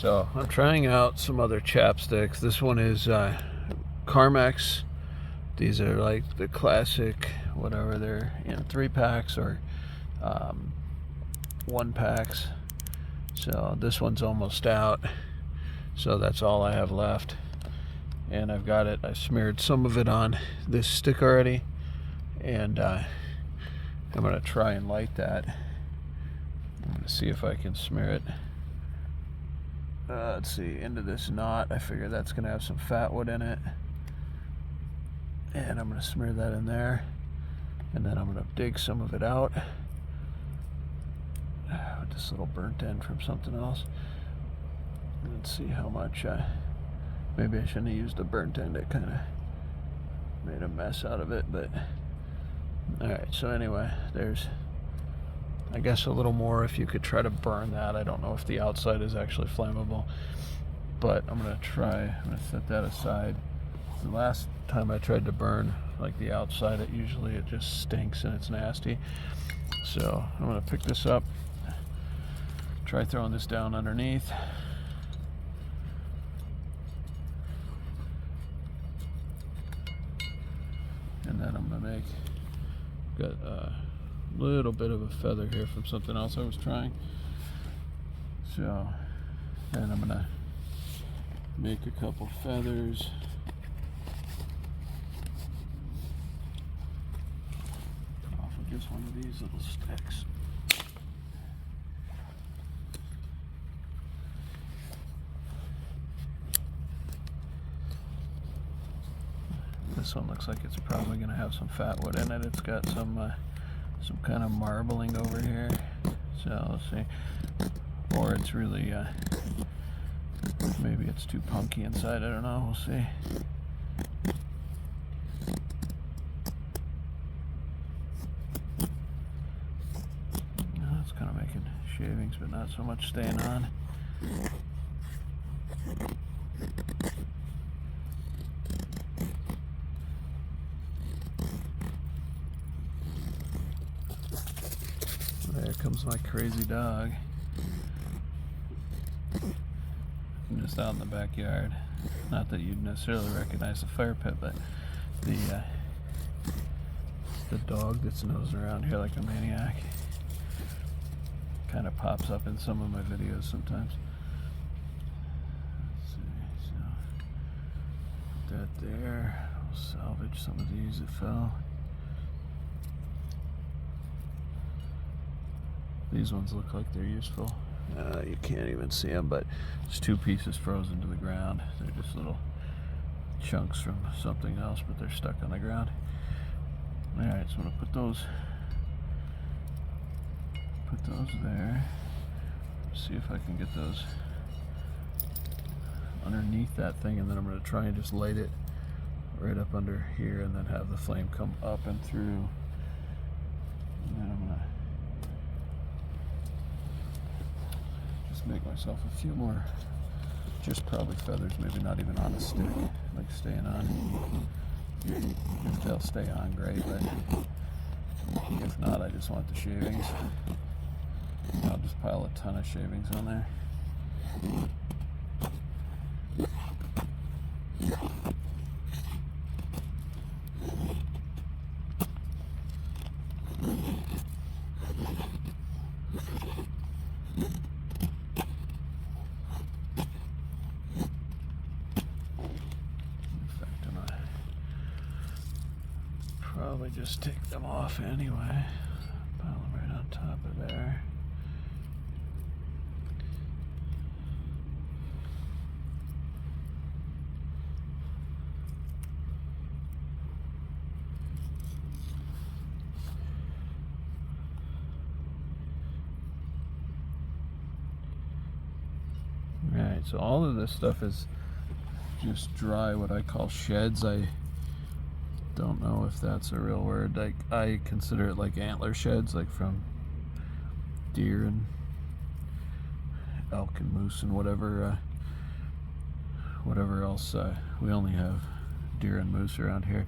So I'm trying out some other chapsticks. This one is Carmex. These are like the classic, whatever, they're in 3-packs or 1-packs. So this one's almost out. So that's all I have left. And I've got it, I smeared some of it on this stick already. And I'm gonna try and light that. I'm gonna see if I can smear it. Let's see, into this knot. I figure that's gonna have some fat wood in it. And I'm gonna smear that in there. And then I'm gonna dig some of it out with this little burnt end from something else. Let's see how much, maybe I shouldn't have used a burnt end. It kind of made a mess out of it, but alright, so anyway, there's, I guess, a little more if you could try to burn that. I don't know if the outside is actually flammable, but I'm gonna set that aside. The last time I tried to burn like the outside, it just stinks and it's nasty. So I'm gonna pick this up, try throwing this down underneath. And then I'm gonna got a little bit of a feather here from something else I was trying. So then I'm gonna make a couple feathers. Off of just one of these little sticks. This one looks like it's probably going to have some fat wood in it. It's got some kind of marbling over here. So let's see. Or it's really, maybe it's too punky inside. I don't know. We'll see. It's kind of making shavings, but not so much staying on. There comes my crazy dog. I'm just out in the backyard. Not that you'd necessarily recognize the fire pit, but the dog that's nosing around here like a maniac kind of pops up in some of my videos sometimes. Let's see, so put that there. We'll salvage some of these that fell. These ones look like they're useful. You can't even see them, but it's 2 pieces frozen to the ground. They're just little chunks from something else, but they're stuck on the ground. Alright, so I'm gonna put those there. See if I can get those underneath that thing, and then I'm gonna try and just light it right up under here, and then have the flame come up and through. And then I'm gonna make myself a few more, just probably feathers, maybe not even on a stick, like staying on. If they'll stay on, great, but if not, I just want the shavings. I'll just pile a ton of shavings on there. Probably just take them off anyway. Pile them right on top of there. Alright, so all of this stuff is just dry, what I call sheds. I don't know if that's a real word. Like, I consider it like antler sheds, like from deer and elk and moose and whatever else. We only have deer and moose around here,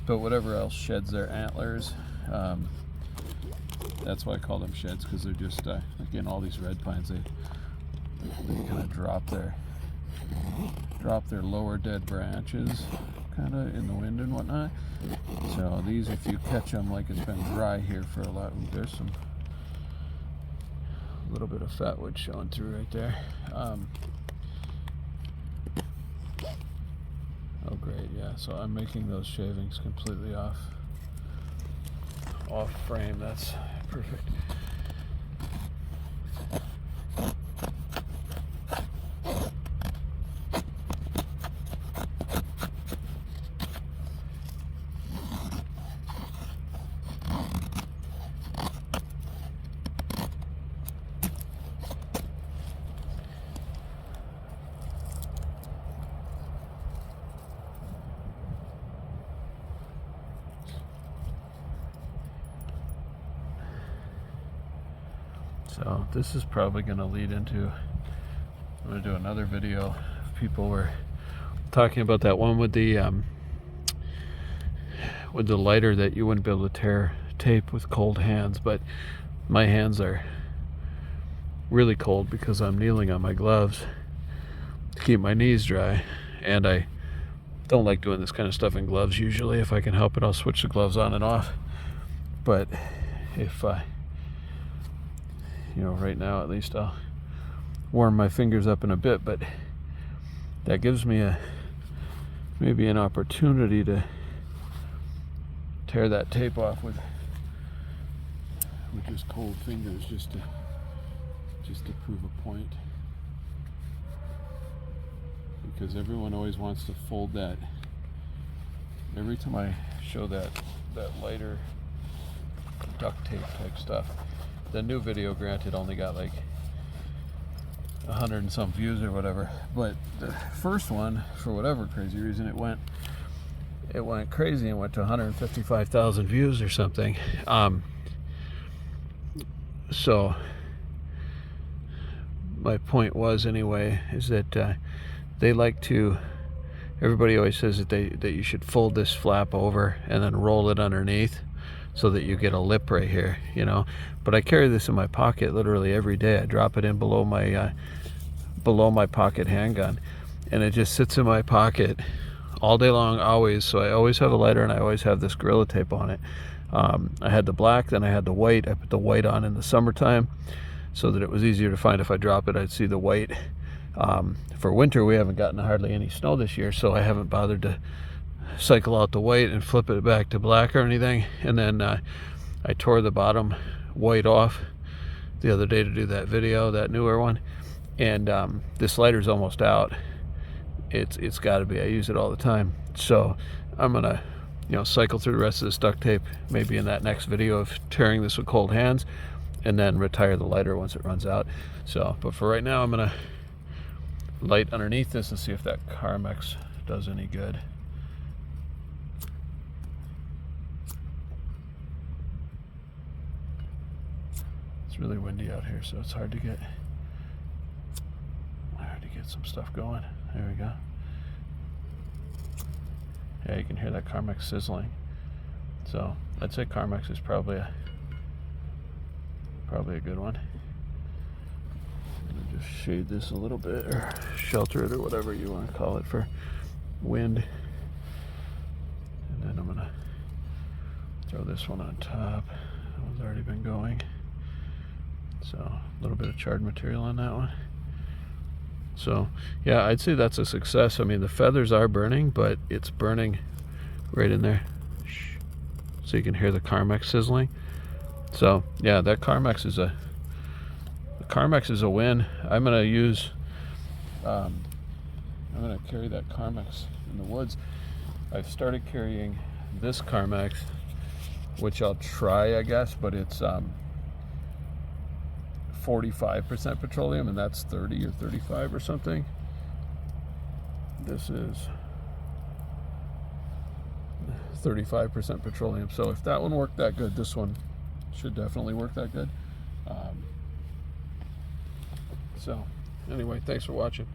but whatever else sheds their antlers, that's why I call them sheds, because they're just like in all these red pines, they kind of drop their lower dead branches kind of in the wind and whatnot. So these, if you catch them like it's been dry here for a lot, there's some little bit of fat wood showing through right there. Oh great, yeah, so I'm making those shavings completely off frame. That's perfect. So this is probably going to lead into, I'm going to do another video. People were talking about that one with the lighter that you wouldn't be able to tear tape with cold hands, but my hands are really cold because I'm kneeling on my gloves to keep my knees dry, and I don't like doing this kind of stuff in gloves usually. If I can help it, I'll switch the gloves on and off, but if you know, right now at least I'll warm my fingers up in a bit, but that gives me maybe an opportunity to tear that tape off with just cold fingers, just to prove a point, because everyone always wants to fold that. Every time I show that lighter duct tape type stuff, the new video, granted, only got like 100 and some views or whatever, but the first one, for whatever crazy reason, it went crazy and went to 155,000 views or something. So my point was, anyway, is that they like to, everybody always says that you should fold this flap over and then roll it underneath so that you get a lip right here, you know. But I carry this in my pocket literally every day. I drop it in below my pocket handgun, and it just sits in my pocket all day long, always. So I always have a lighter, and I always have this Gorilla Tape on it. I had the black, then I had the white. I put the white on in the summertime so that it was easier to find. If I drop it, I'd see the white. For winter, we haven't gotten hardly any snow this year, so I haven't bothered to cycle out the white and flip it back to black or anything. And then I tore the bottom white off the other day to do that video, that newer one, and this lighter's almost out. It's got to be. I use it all the time, so I'm gonna, you know, cycle through the rest of this duct tape maybe in that next video of tearing this with cold hands, and then retire the lighter once it runs out. So, but for right now, I'm gonna light underneath this and see if that Carmex does any good. It's really windy out here, so it's hard to get some stuff going. There we go. Yeah, you can hear that Carmex sizzling. So I'd say Carmex is probably a good one. I'm gonna just shade this a little bit, or shelter it, or whatever you want to call it, for wind. And then I'm gonna throw this one on top. That one's already been going. So a little bit of charred material on that one. So yeah, I'd say that's a success. I mean, the feathers are burning, but it's burning right in there. So you can hear the Carmex sizzling. So yeah, that Carmex is a win. I'm gonna carry that Carmex in the woods. I've started carrying this Carmex, which I'll try, I guess, but it's 45% petroleum, and that's 30 or 35 or something. This is 35% petroleum. So if that one worked that good, this one should definitely work that good. So anyway, thanks for watching.